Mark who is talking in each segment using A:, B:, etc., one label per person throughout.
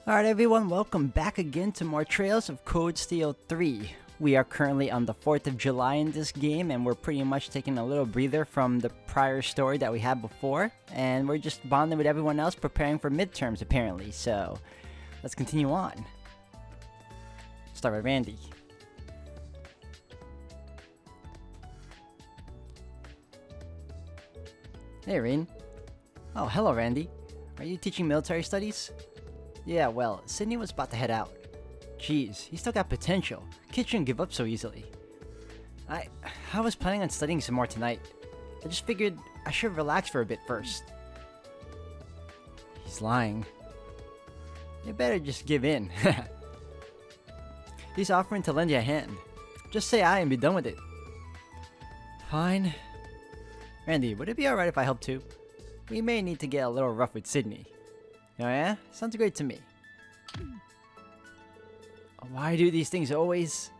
A: Alright everyone, welcome back again to more Trails of Cold Steel 3. We are currently on the 4th of July in this game, and we're pretty much taking a little breather from the prior story that we had before, and we're just bonding with everyone else preparing for midterms apparently, so let's continue on. Start with Randy. Hey Rin. Oh, hello Randy. Are you teaching military studies? Yeah, well, Sydney was about to head out. Jeez, he still got potential. Kid shouldn't give up so easily. I was planning on studying some more tonight. I just figured I should relax for a bit first. He's lying. You better just give in. He's offering to lend you a hand. Just say aye and be done with it. Fine. Randy, would it be alright if I help too? We may need to get a little rough with Sydney. Oh yeah? Sounds great to me. Why do these things always?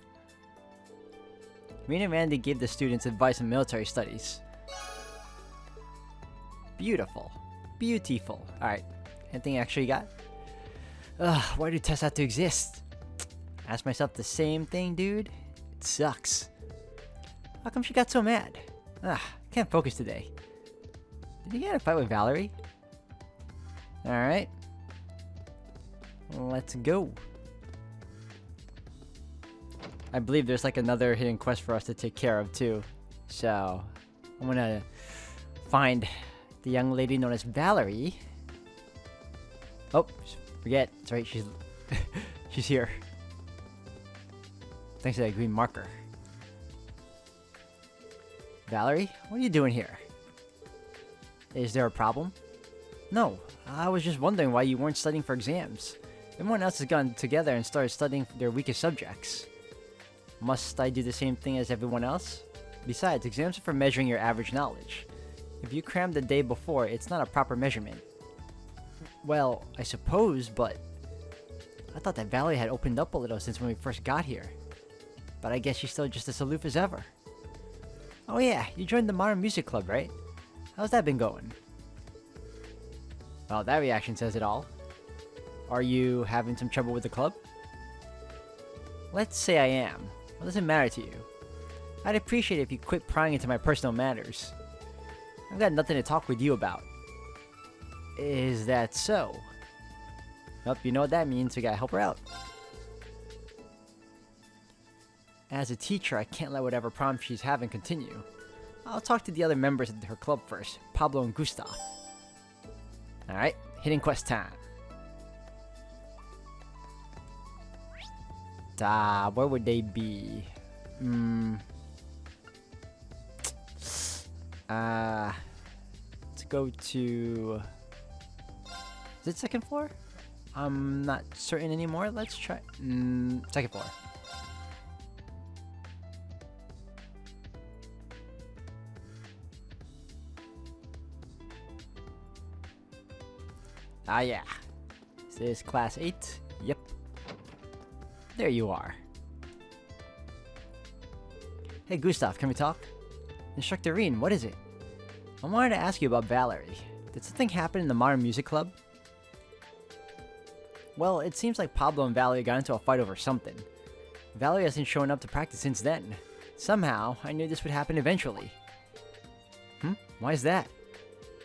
A: Me and Randy gave the students advice on military studies. Beautiful. Beautiful. Alright. Anything extra you got? Ugh, why do tests have to exist? Ask myself the same thing, dude. It sucks. How come she got so mad? Can't focus today. Did you get in a fight with Valerie? Alright. Let's go. I believe there's like another hidden quest for us to take care of too. So, I'm gonna find the young lady known as Valerie. Oh, forget. That's right, she's she's here. Thanks to that green marker. Valerie, what are you doing here? Is there a problem? No, I was just wondering why you weren't studying for exams. Everyone else has gotten together and started studying their weakest subjects. Must I do the same thing as everyone else? Besides, exams are for measuring your average knowledge. If you crammed the day before, it's not a proper measurement. Well, I suppose, but I thought that Valerie had opened up a little since when we first got here. But I guess she's still just as aloof as ever. Oh yeah, you joined the Modern Music Club, right? How's that been going? Well, that reaction says it all. Are you having some trouble with the club? Let's say I am. What does it matter to you? I'd appreciate it if you quit prying into my personal matters. I've got nothing to talk with you about. Is that so? Well, you know what that means, we gotta help her out. As a teacher, I can't let whatever problem she's having continue. I'll talk to the other members of her club first, Pablo and Gustav. Alright, hidden quest time. Where would they be? Let's go to... Is it second floor? I'm not certain anymore. Let's try... second floor. Yeah. Is this class 8? Yep. There you are. Hey Gustav, can we talk? Instructor Reen, what is it? I wanted to ask you about Valerie. Did something happen in the Modern Music Club? Well, it seems like Pablo and Valerie got into a fight over something. Valerie hasn't shown up to practice since then. Somehow, I knew this would happen eventually. Why is that?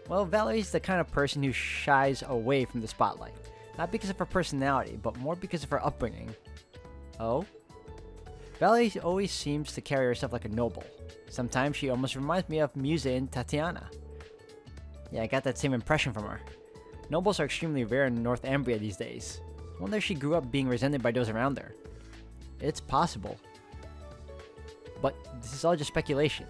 A: Well, Valerie's the kind of person who shies away from the spotlight. Not because of her personality, but more because of her upbringing. Oh? Valerie always seems to carry herself like a noble. Sometimes she almost reminds me of Musa and Tatiana. Yeah, I got that same impression from her. Nobles are extremely rare in Northumbria these days. I wonder if she grew up being resented by those around her. It's possible. But this is all just speculation.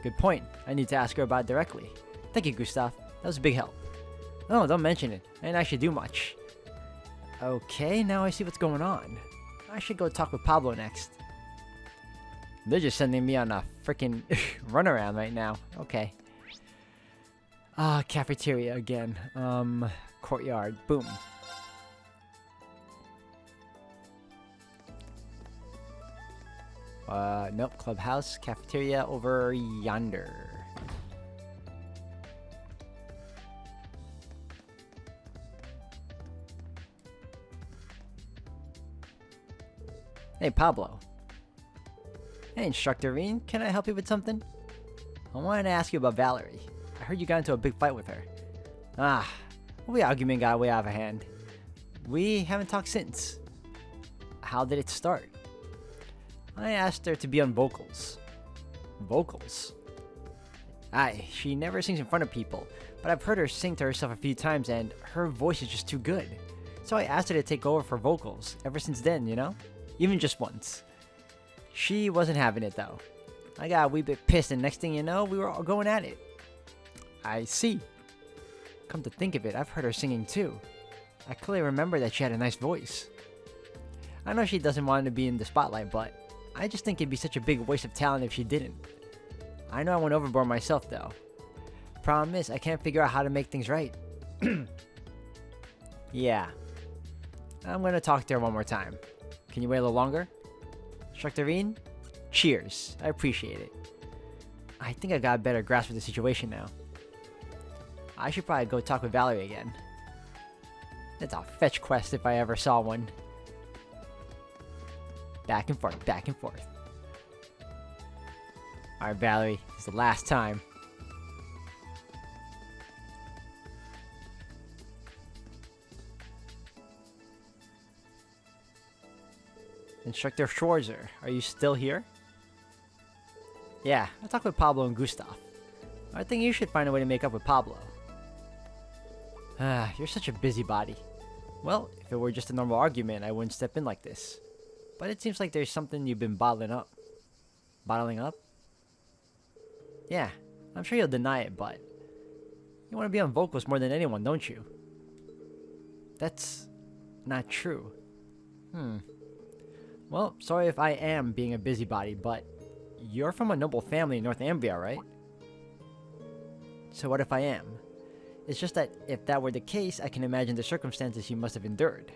A: Good point. I need to ask her about it directly. Thank you, Gustav. That was a big help. Oh, don't mention it. I didn't actually do much. Okay, now I see what's going on. I should go talk with Pablo next. They're just sending me on a freaking runaround right now. Okay. Cafeteria again. Courtyard. Boom. Nope. Clubhouse. Cafeteria over yonder. Hey, Pablo. Hey, Instructor Reen, can I help you with something? I wanted to ask you about Valerie. I heard you got into a big fight with her. The argument got way out of hand. We haven't talked since. How did it start? I asked her to be on vocals. Vocals? She never sings in front of people, but I've heard her sing to herself a few times and her voice is just too good. So I asked her to take over for vocals, ever since then, you know? Even just once. She wasn't having it though. I got a wee bit pissed and next thing you know, we were all going at it. I see. Come to think of it, I've heard her singing too. I clearly remember that she had a nice voice. I know she doesn't want to be in the spotlight, but I just think it'd be such a big waste of talent if she didn't. I know I went overboard myself though. Problem is, I can't figure out how to make things right. Yeah. I'm gonna talk to her one more time. Can you wait a little longer? Instructor Reen? Cheers. I appreciate it. I think I got a better grasp of the situation now. I should probably go talk with Valerie again. That's a fetch quest if I ever saw one. Back and forth, back and forth. Alright, Valerie, it's the last time. Instructor Schwarzer, are you still here? Yeah, I talked with Pablo and Gustav. I think you should find a way to make up with Pablo. You're such a busybody. Well, if it were just a normal argument, I wouldn't step in like this. But it seems like there's something you've been bottling up. Bottling up? Yeah, I'm sure you'll deny it, but you want to be on vocals more than anyone, don't you? That's not true. Well, sorry if I am being a busybody, but you're from a noble family in Northumbria, right? So what if I am? It's just that if that were the case, I can imagine the circumstances you must have endured.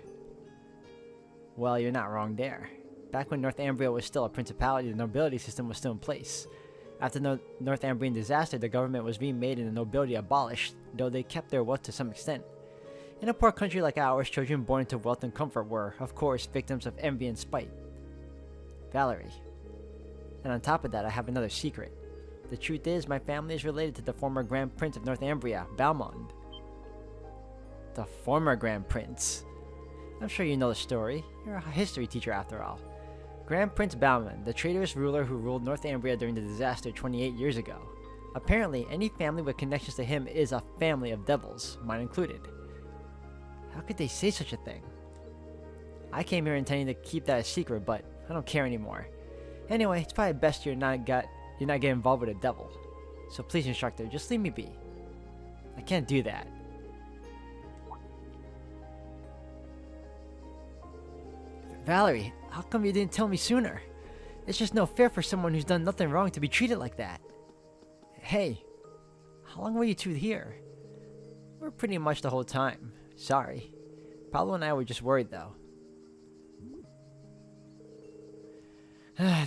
A: Well, you're not wrong there. Back when Northumbria was still a principality, the nobility system was still in place. After the Northumbrian disaster, the government was remade and the nobility abolished, though they kept their wealth to some extent. In a poor country like ours, children born into wealth and comfort were, of course, victims of envy and spite. Valerie. And on top of that, I have another secret. The truth is, my family is related to the former Grand Prince of Northumbria, Balmond. The former Grand Prince? I'm sure you know the story. You're a history teacher after all. Grand Prince Balmond, the traitorous ruler who ruled Northumbria during the disaster 28 years ago. Apparently, any family with connections to him is a family of devils, mine included. How could they say such a thing? I came here intending to keep that a secret, but I don't care anymore. Anyway, it's probably best you're not getting involved with a devil. So please, Instructor, just leave me be. I can't do that. Valerie, how come you didn't tell me sooner? It's just no fair for someone who's done nothing wrong to be treated like that. Hey, how long were you two here? We're pretty much the whole time. Sorry. Pablo and I were just worried though.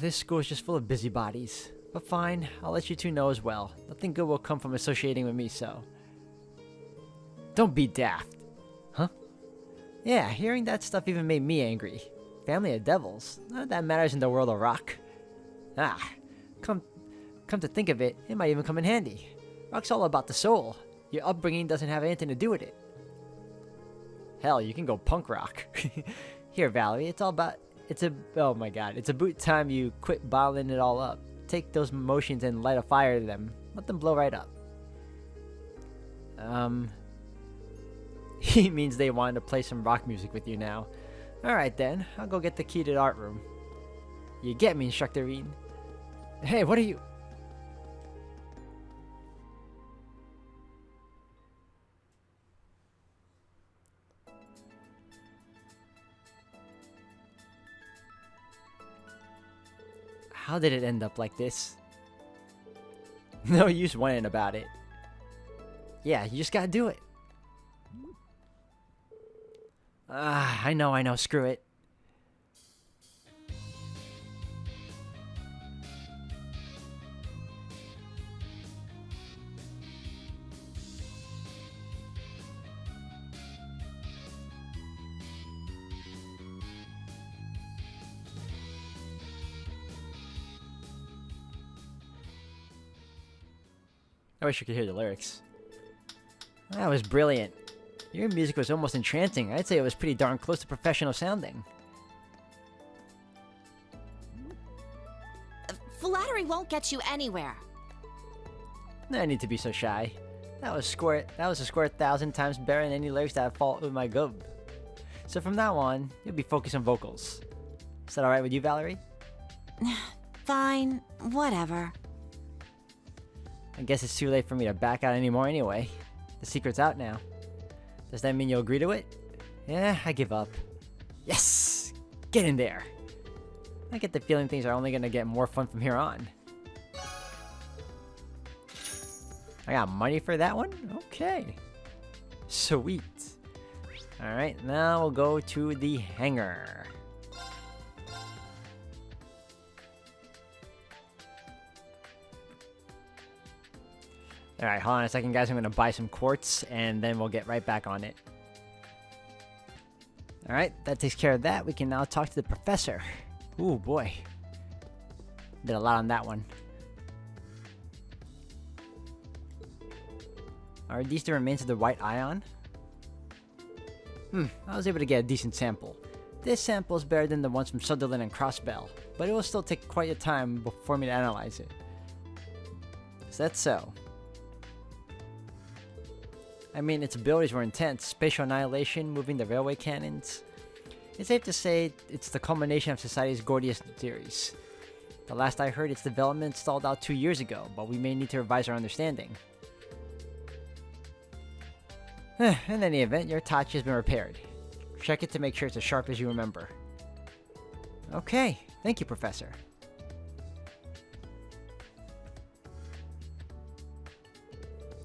A: This school is just full of busybodies. But fine, I'll let you two know as well. Nothing good will come from associating with me, so... Don't be daft. Huh? Yeah, hearing that stuff even made me angry. Family of devils? None of that matters in the world of rock. Come to think of it, it might even come in handy. Rock's all about the soul. Your upbringing doesn't have anything to do with it. Hell, you can go punk rock. Here, Valerie, it's oh my god, it's about time you quit bottling it all up. Take those emotions and light a fire to them. Let them blow right up. He means they wanted to play some rock music with you now. Alright then, I'll go get the key to the art room. You get me, Instructor Reen? Hey, what are you... How did it end up like this? No use whining about it. Yeah, you just gotta do it. I know, screw it. I wish you could hear the lyrics. That was brilliant. Your music was almost enchanting. I'd say it was pretty darn close to professional sounding.
B: Flattery won't get you anywhere.
A: No need to be so shy. That was a score 1,000 times better than any lyrics that I fall with my gub. So from now on, you'll be focused on vocals. Is that alright with you, Valerie?
B: Fine, whatever.
A: I guess it's too late for me to back out anymore anyway. The secret's out now. Does that mean you'll agree to it? Yeah, I give up. Yes! Get in there! I get the feeling things are only gonna get more fun from here on. I got money for that one? Okay. Sweet. Alright, now we'll go to the hangar. Alright, hold on a second, guys. I'm gonna buy some quartz, and then we'll get right back on it. Alright, that takes care of that. We can now talk to the professor. Ooh, boy. Did a lot on that one. Are these the remains of the white ion? I was able to get a decent sample. This sample is better than the ones from Sutherland and Crossbell, but it will still take quite a time for me to analyze it. Is that so? I mean, its abilities were intense. Spatial annihilation, moving the railway cannons. It's safe to say it's the culmination of society's Gordius theories. The last I heard, its development stalled out 2 years ago, but we may need to revise our understanding. In any event, your Tachi has been repaired. Check it to make sure it's as sharp as you remember. Okay, thank you, Professor.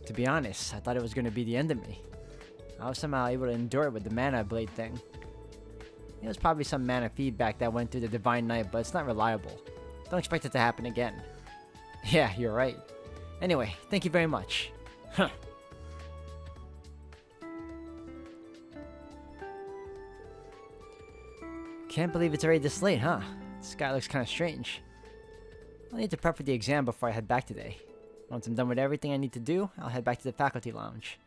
A: To be honest, I thought it was going to be the end of me. I was somehow able to endure it with the mana blade thing. It was probably some mana feedback that went through the Divine Knight, but it's not reliable. Don't expect it to happen again. Yeah, you're right. Anyway, thank you very much. Huh. Can't believe it's already this late, huh? The sky looks kind of strange. I'll need to prep for the exam before I head back today. Once I'm done with everything I need to do, I'll head back to the faculty lounge.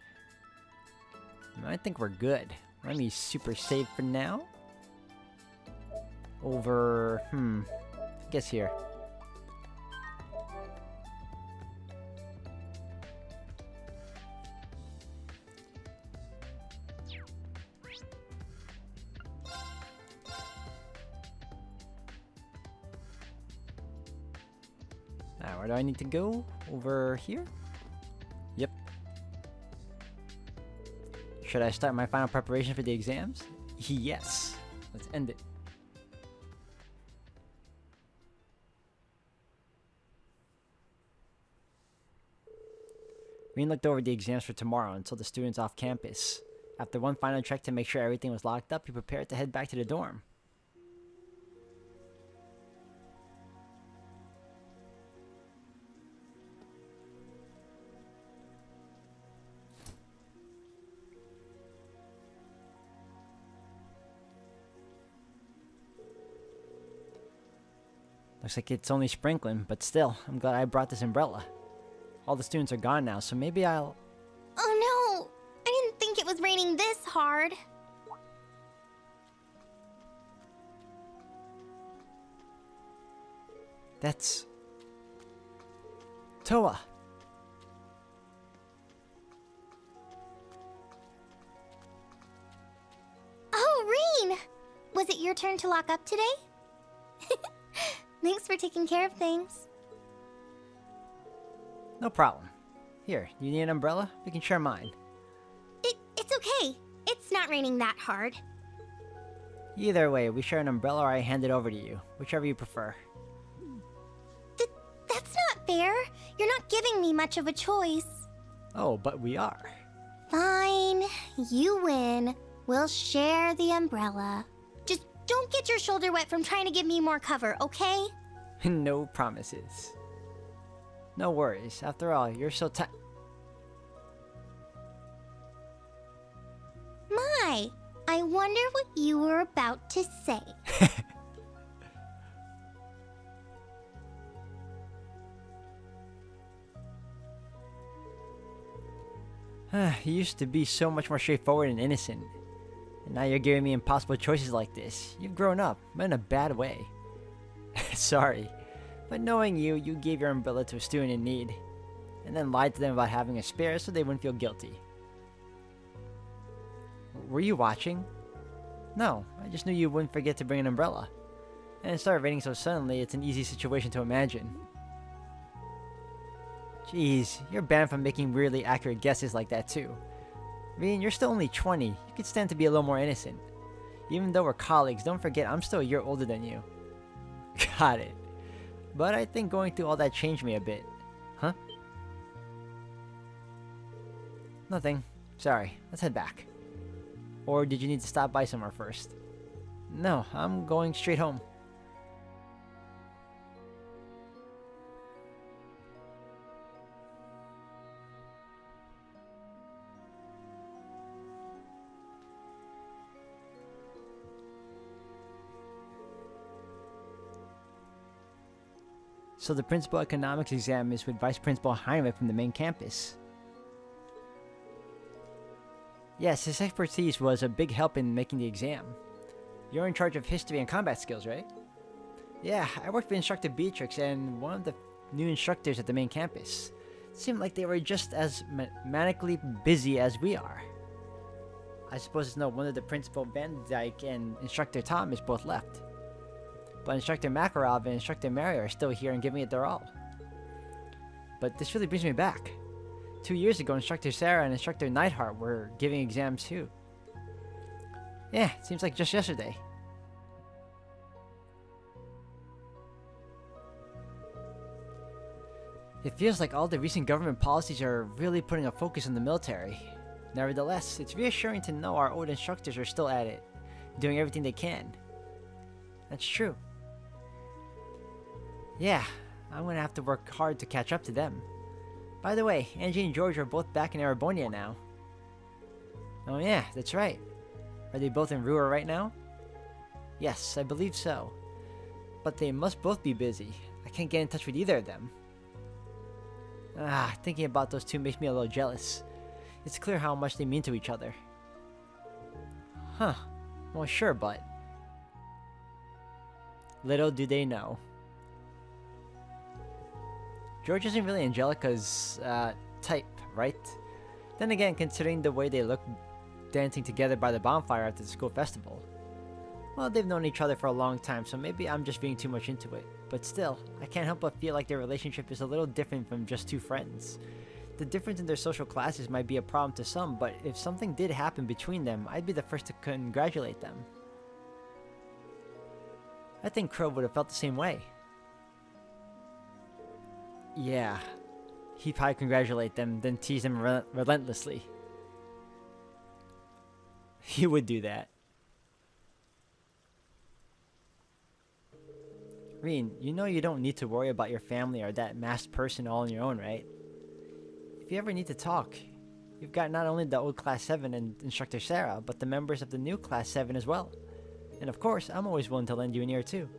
A: I think we're good. Let me super save for now. Over, I guess here. Now, where do I need to go? Over here? Yep. Should I start my final preparation for the exams? Yes. Let's end it. Green looked over the exams for tomorrow and told the students off campus. After one final check to make sure everything was locked up, he prepared to head back to the dorm. Looks like it's only sprinkling, but still, I'm glad I brought this umbrella. All the students are gone now, so maybe I'll...
C: Oh no! I didn't think it was raining this hard.
A: That's... Toa!
C: Oh, Rain! Was it your turn to lock up today? Thanks for taking care of things.
A: No problem. Here, you need an umbrella? We can share mine.
C: It's okay. It's not raining that hard.
A: Either way, we share an umbrella or I hand it over to you. Whichever you prefer.
C: That's not fair. You're not giving me much of a choice.
A: Oh, but we are.
C: Fine. You win. We'll share the umbrella. Just don't get your shoulder wet from trying to give me more cover, okay?
A: No promises. No worries. After all, you're so
C: My, I wonder what you were about to say.
A: You used to be so much more straightforward and innocent. And now you're giving me impossible choices like this. You've grown up, but in a bad way. Sorry. But knowing you, you gave your umbrella to a student in need. And then lied to them about having a spare so they wouldn't feel guilty. Were you watching? No, I just knew you wouldn't forget to bring an umbrella. And it started raining so suddenly, it's an easy situation to imagine. Jeez, you're banned from making weirdly accurate guesses like that too. Rean, you're still only 20. You could stand to be a little more innocent. Even though we're colleagues, don't forget I'm still a year older than you. Got it. But I think going through all that changed me a bit. Huh? Nothing. Sorry. Let's head back. Or did you need to stop by somewhere first? No, I'm going straight home. So the principal economics exam is with Vice Principal Heinrich from the main campus. Yes, his expertise was a big help in making the exam. You're in charge of history and combat skills, right? Yeah, I worked with Instructor Beatrix and one of the new instructors at the main campus. It seemed like they were just as manically busy as we are. I suppose it's no wonder the Principal Van Dyke and Instructor Thomas both left. But Instructor Makarov and Instructor Mario are still here and giving it their all. But this really brings me back. 2 years ago, Instructor Sarah and Instructor Neidhart were giving exams too. Yeah, it seems like just yesterday. It feels like all the recent government policies are really putting a focus on the military. Nevertheless, it's reassuring to know our old instructors are still at it, doing everything they can. That's true. Yeah, I'm gonna have to work hard to catch up to them. By the way, Angie and George are both back in Arabonia now. Oh yeah, that's right. Are they both in Rua right now? Yes, I believe so. But they must both be busy. I can't get in touch with either of them. Thinking about those two makes me a little jealous. It's clear how much they mean to each other. Huh. Well, sure, but... Little do they know. George isn't really Angelica's, type, right? Then again, considering the way they look dancing together by the bonfire after the school festival. Well, they've known each other for a long time, so maybe I'm just reading too much into it. But still, I can't help but feel like their relationship is a little different from just two friends. The difference in their social classes might be a problem to some, but if something did happen between them, I'd be the first to congratulate them. I think Crow would have felt the same way. Yeah, he'd probably congratulate them, then tease them relentlessly. He would do that. Reen, you know you don't need to worry about your family or that masked person all on your own, right? If you ever need to talk, you've got not only the old Class 7 and Instructor Sarah, but the members of the new Class 7 as well. And of course, I'm always willing to lend you an ear too.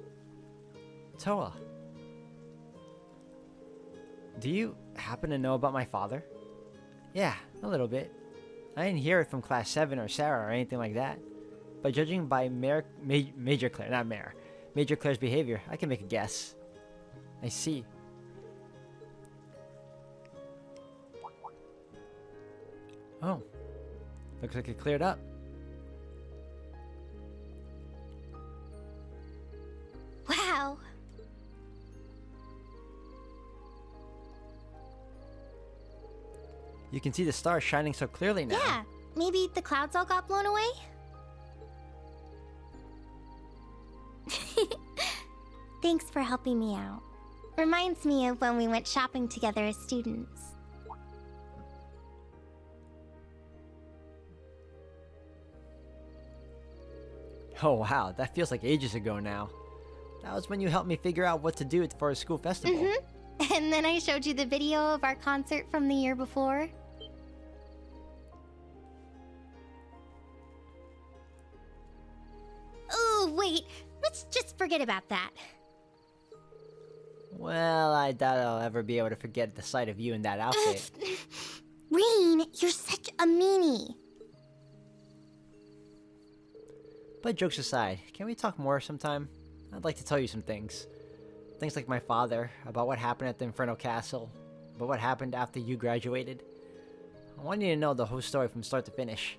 A: Toa. Do you happen to know about my father? Yeah, a little bit. I didn't hear it from Class 7 or Sarah or anything like that. But judging by Major Claire, not Mayor, Major Claire's behavior, I can make a guess. I see. Oh. Looks like it cleared up.
C: Wow.
A: You can see the stars shining so clearly now.
C: Yeah, maybe the clouds all got blown away? Thanks for helping me out. Reminds me of when we went shopping together as students.
A: Oh wow, that feels like ages ago now. That was when you helped me figure out what to do for a school festival.
C: And then I showed you the video of our concert from the year before. Oh, wait. Let's just forget about that.
A: Well, I doubt I'll ever be able to forget the sight of you in that outfit.
C: Reen, you're such a meanie.
A: But jokes aside, can we talk more sometime? I'd like to tell you some things. Things like my father, about what happened at the Inferno Castle, about what happened after you graduated. I want you to know the whole story from start to finish.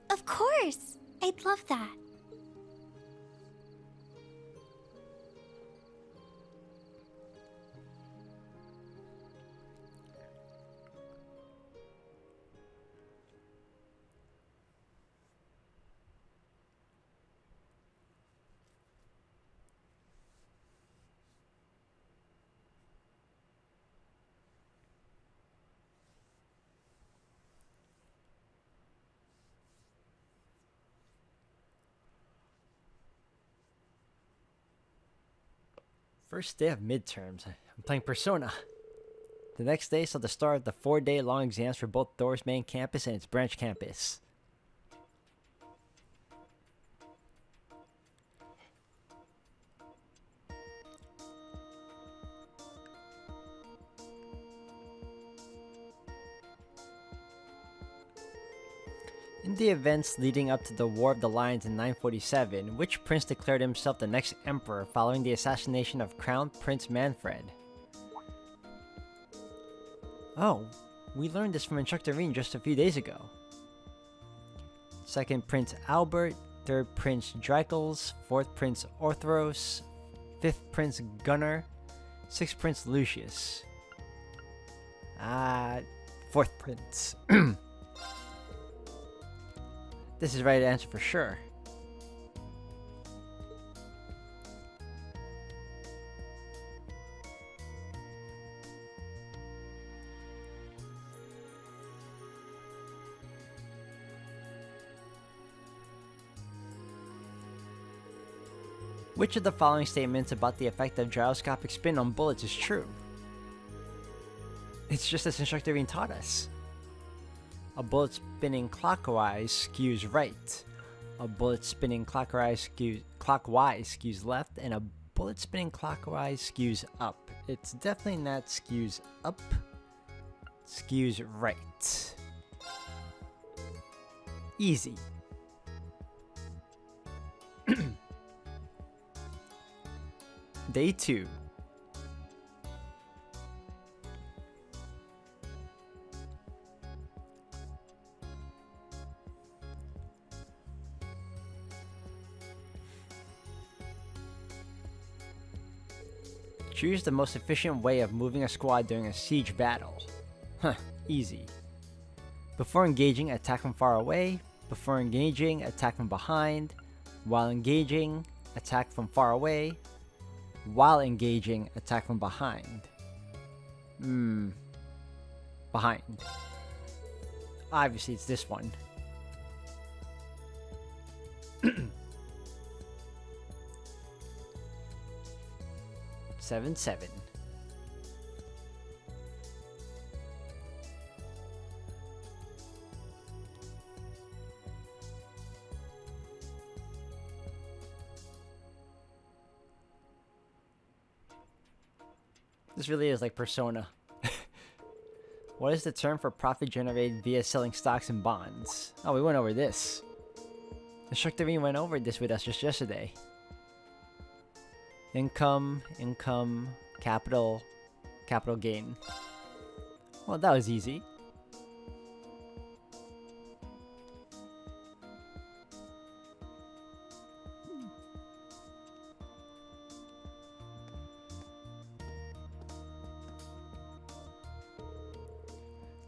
C: Of course! I'd love that.
A: First day of midterms. I'm playing Persona. The next day saw the start of the 4-day-long exams for both Thor's main campus and its branch campus. In the events leading up to the War of the Lions in 947, which prince declared himself the next emperor following the assassination of Crown Prince Manfred? Oh, we learned this from Instructor Reen just a few days ago. Second Prince Albert, third Prince Dracles, fourth Prince Orthros, fifth Prince Gunnar, sixth Prince Lucius. Fourth Prince. This is the right answer for sure. Which of the following statements about the effect of gyroscopic spin on bullets is true? It's just as Instructor Reen taught us. A bullet spinning clockwise skews right. A bullet spinning clockwise skews left, and a bullet spinning clockwise skews up. It's definitely not skews up. Skews right. Easy. Day 2. Choose the most efficient way of moving a squad during a siege battle. Huh, easy. Before engaging, attack from far away. Before engaging, attack from behind. While engaging, attack from far away. While engaging, attack from behind. Behind. Obviously, it's this one. 7-7. This really is like Persona. What is the term for profit generated via selling stocks and bonds? Oh, we went over this. Instructor Reen went over this with us just yesterday. Income, capital gain. Well, that was easy.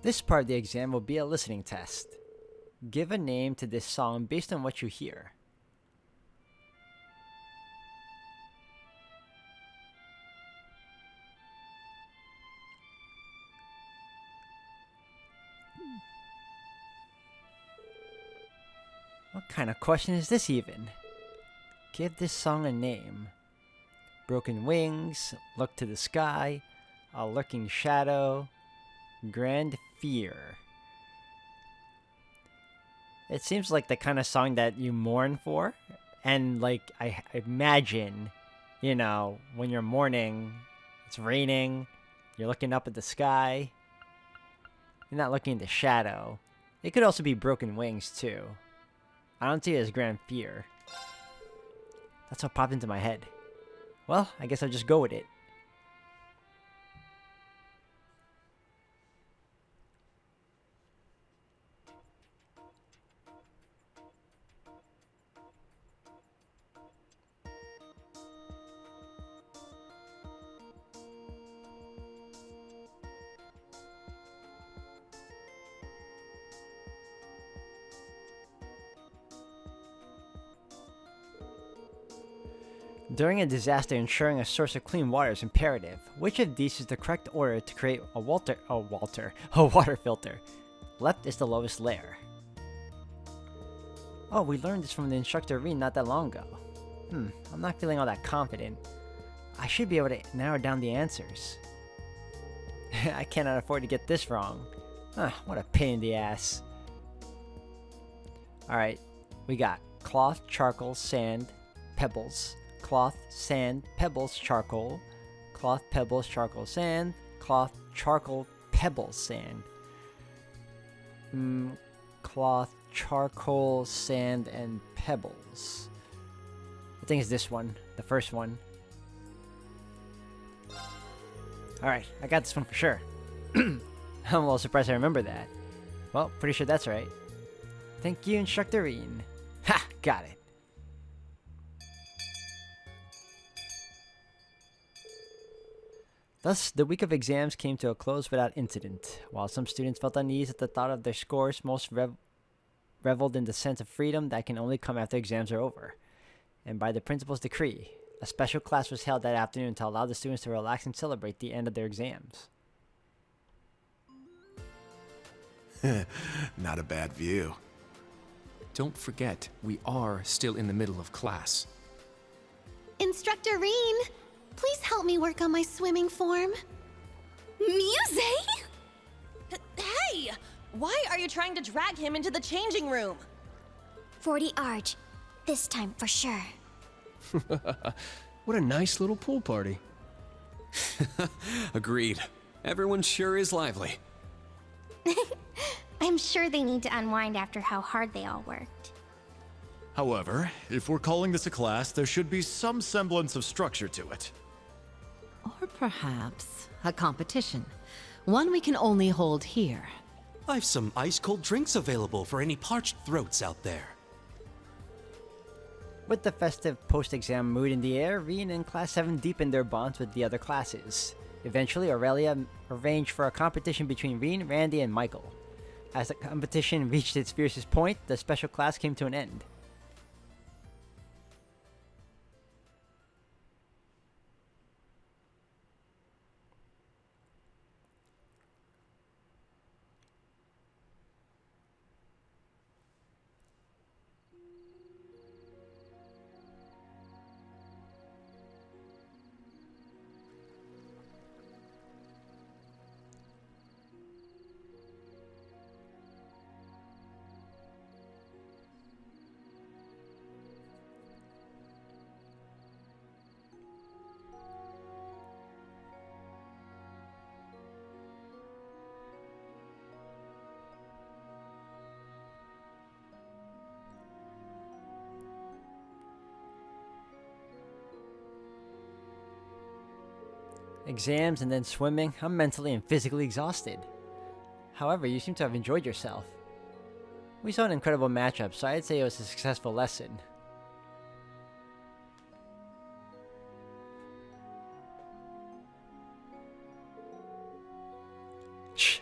A: This part of the exam will be a listening test. Give a name to this song based on what you hear. What kind of question is this even? Give this song a name. Broken Wings, Look to the Sky, A Lurking Shadow, Grand Fear. It seems like the kind of song that you mourn for. And like, I imagine, you know, when you're mourning, it's raining, you're looking up at the sky. You're not looking into shadow. It could also be broken wings, too. I don't see it as grand fear. That's what popped into my head. Well, I guess I'll just go with it. During a disaster, ensuring a source of clean water is imperative. Which of these is the correct order to create a water filter? Left is the lowest layer. Oh, we learned this from the instructor Reen not that long ago. I'm not feeling all that confident. I should be able to narrow down the answers. I cannot afford to get this wrong. What a pain in the ass. Alright, we got cloth, charcoal, sand, pebbles. Cloth, sand, pebbles, charcoal. Cloth, pebbles, charcoal, sand. Cloth, charcoal, pebbles, sand. Cloth, charcoal, sand, and pebbles. I think it's this one. The first one. Alright, I got this one for sure. I'm a little surprised I remember that. Well, pretty sure that's right. Thank you, Instructor Reen. Ha! Got it. Thus, the week of exams came to a close without incident. While some students felt uneasy at the thought of their scores, most reveled in the sense of freedom that can only come after exams are over. And by the principal's decree, a special class was held that afternoon to allow the students to relax and celebrate the end of their exams.
D: Not a bad view.
E: Don't forget, we are still in the middle of class.
B: Instructor Reen, please help me work on my swimming form.
F: Muse? Hey! Why are you trying to drag him into the changing room?
C: 40 Arch. This time for sure.
E: What a nice little pool party.
D: Agreed. Everyone sure is lively.
C: I'm sure they need to unwind after how hard they all worked.
G: However, if we're calling this a class, there should be some semblance of structure to it.
H: Or perhaps a competition. One we can only hold here.
I: I've some ice-cold drinks available for any parched throats out there.
A: With the festive post-exam mood in the air, Reen and Class 7 deepened their bonds with the other classes. Eventually, Aurelia arranged for a competition between Reen, Randy, and Michael. As the competition reached its fiercest point, the special class came to an end. Exams and then swimming, I'm mentally and physically exhausted. However, you seem to have enjoyed yourself. We saw an incredible matchup, so I'd say it was a successful lesson.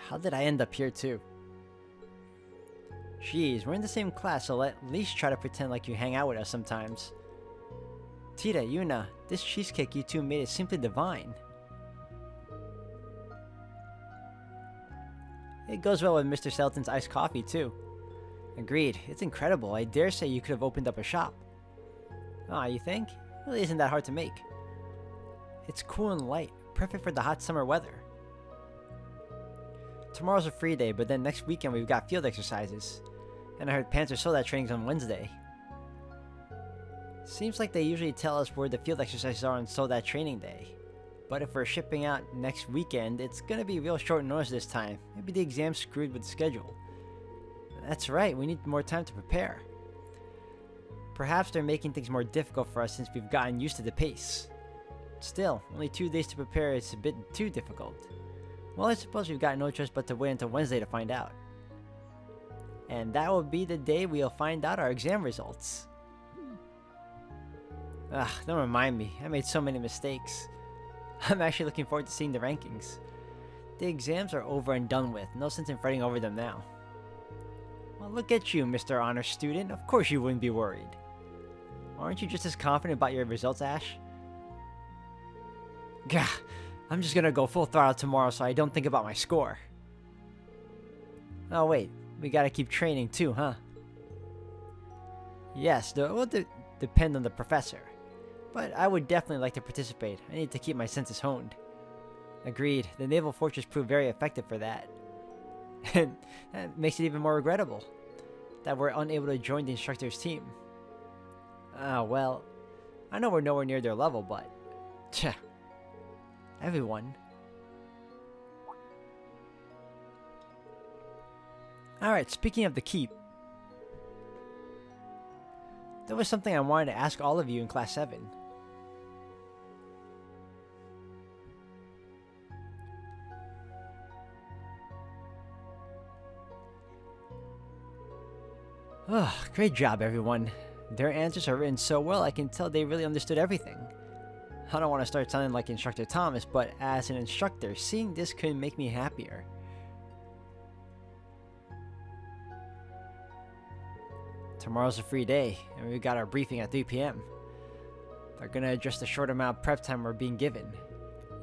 A: How did I end up here too? Jeez, we're in the same class, so at least try to pretend like you hang out with us sometimes. Tita, Yuna, this cheesecake you two made is simply divine. It goes well with Mr. Selton's iced coffee, too. Agreed. It's incredible. I dare say you could have opened up a shop. Ah, you think? It really isn't that hard to make. It's cool and light, perfect for the hot summer weather. Tomorrow's a free day, but then next weekend we've got field exercises. And I heard Panther Soda training's on Wednesday. Seems like they usually tell us where the field exercises are on Soda training day. But if we're shipping out next weekend, it's gonna be real short notice this time. Maybe the exam's screwed with the schedule. That's right, we need more time to prepare. Perhaps they're making things more difficult for us since we've gotten used to the pace. Still, only 2 days to prepare is a bit too difficult. Well, I suppose we've got no choice but to wait until Wednesday to find out. And that will be the day we'll find out our exam results. Don't remind me. I made so many mistakes. I'm actually looking forward to seeing the rankings. The exams are over and done with. No sense in fretting over them now. Well, look at you, Mr. Honor Student. Of course you wouldn't be worried. Aren't you just as confident about your results, Ash? Gah, I'm just gonna go full throttle tomorrow so I don't think about my score. Oh wait, we gotta keep training too, huh? Yes, it will depend on the professor. But I would definitely like to participate. I need to keep my senses honed. Agreed, the Naval Fortress proved very effective for that. And that makes it even more regrettable that we're unable to join the instructor's team. Well, I know we're nowhere near their level, but... Tch. Everyone. Alright, speaking of the keep. There was something I wanted to ask all of you in Class 7. Great job, everyone. Their answers are written so well, I can tell they really understood everything. I don't want to start sounding like Instructor Thomas, but as an instructor, seeing this couldn't make me happier. Tomorrow's a free day, and we've got our briefing at 3 p.m. They're gonna adjust the short amount of prep time we're being given.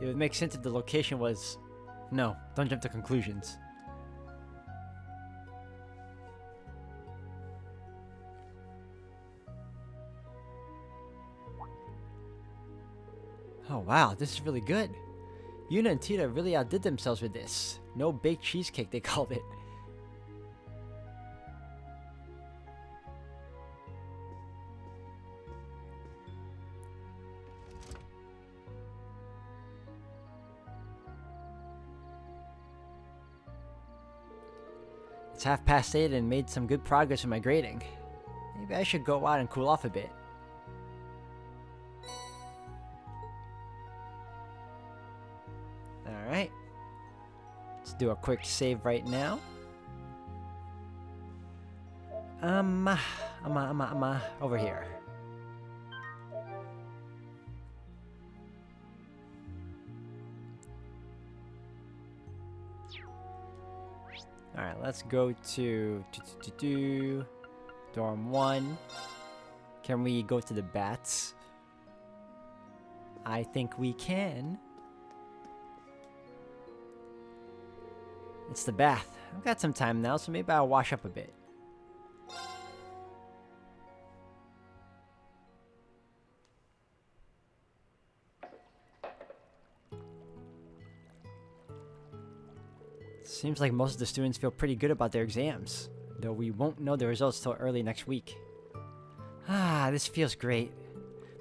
A: It would make sense if the location was... No, don't jump to conclusions. Oh wow, this is really good. Yuna and Tita really outdid themselves with this. No baked cheesecake, they called it. It's 8:30 and made some good progress in my grading. Maybe I should go out and cool off a bit. Alright. Let's do a quick save right now. Over here. Alright, let's go to dorm 1. Can we go to the bats? I think we can. It's the bath. I've got some time now, so maybe I'll wash up a bit. Seems like most of the students feel pretty good about their exams, though we won't know the results till early next week. This feels great.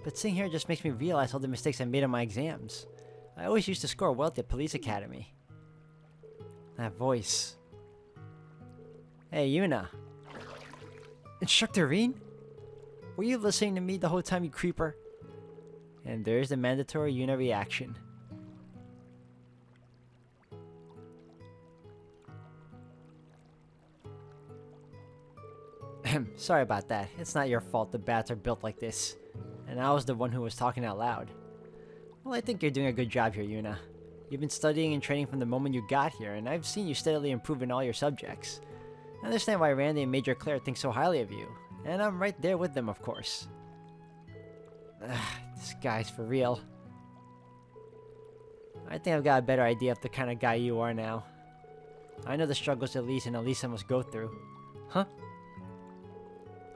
A: But sitting here just makes me realize all the mistakes I made on my exams. I always used to score well at the police academy. That voice. Hey, Yuna. Instructor Reen? Were you listening to me the whole time, you creeper? And there's the mandatory Yuna reaction. Sorry about that. It's not your fault the bats are built like this. And I was the one who was talking out loud. Well, I think you're doing a good job here, Yuna. You've been studying and training from the moment you got here, and I've seen you steadily improve in all your subjects. I understand why Randy and Major Claire think so highly of you, and I'm right there with them, of course. This guy's for real. I think I've got a better idea of the kind of guy you are now. I know the struggles Elise and Elisa must go through. Huh?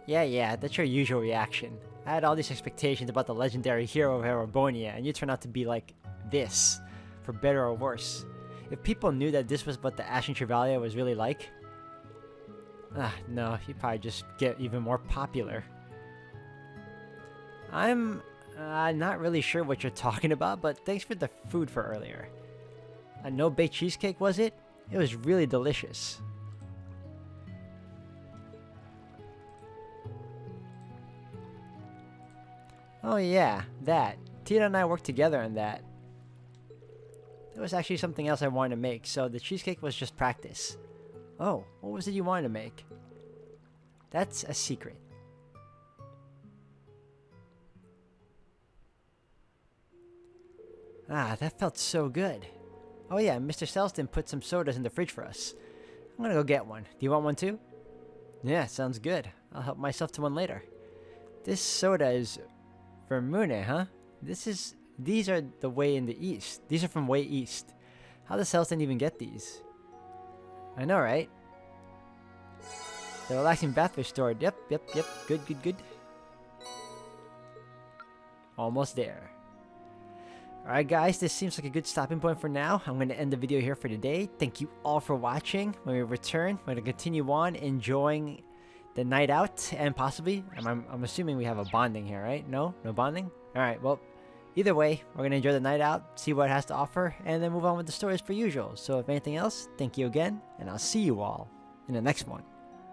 A: Yeah, that's your usual reaction. I had all these expectations about the legendary hero of Erebonia, and you turn out to be like this. For better or worse. If people knew that this was what the Ashen Chevalier was really like... no, he'd probably just get even more popular. I'm Not really sure what you're talking about, but thanks for the food for earlier. A no-bake cheesecake, was it? It was really delicious. Oh yeah, that. Tina and I worked together on that. There was actually something else I wanted to make, so the cheesecake was just practice. Oh, what was it you wanted to make? That's a secret. Ah, that felt so good. Oh yeah, Mr. Selston put some sodas in the fridge for us. I'm gonna go get one. Do you want one too? Yeah, sounds good. I'll help myself to one later. This soda is Vermune, huh? These are the way in the east. These are from way east. How does Selston even get these? I know, right? The relaxing bathfish stored. Yep. Good. Almost there. Alright guys, this seems like a good stopping point for now. I'm going to end the video here for today. Thank you all for watching. When we return, we're going to continue on enjoying the night out, and possibly, I'm assuming we have a bonding here, right? No bonding? Alright, well, either way, we're going to enjoy the night out, see what it has to offer, and then move on with the stories per usual. So if anything else, thank you again, and I'll see you all in the next one.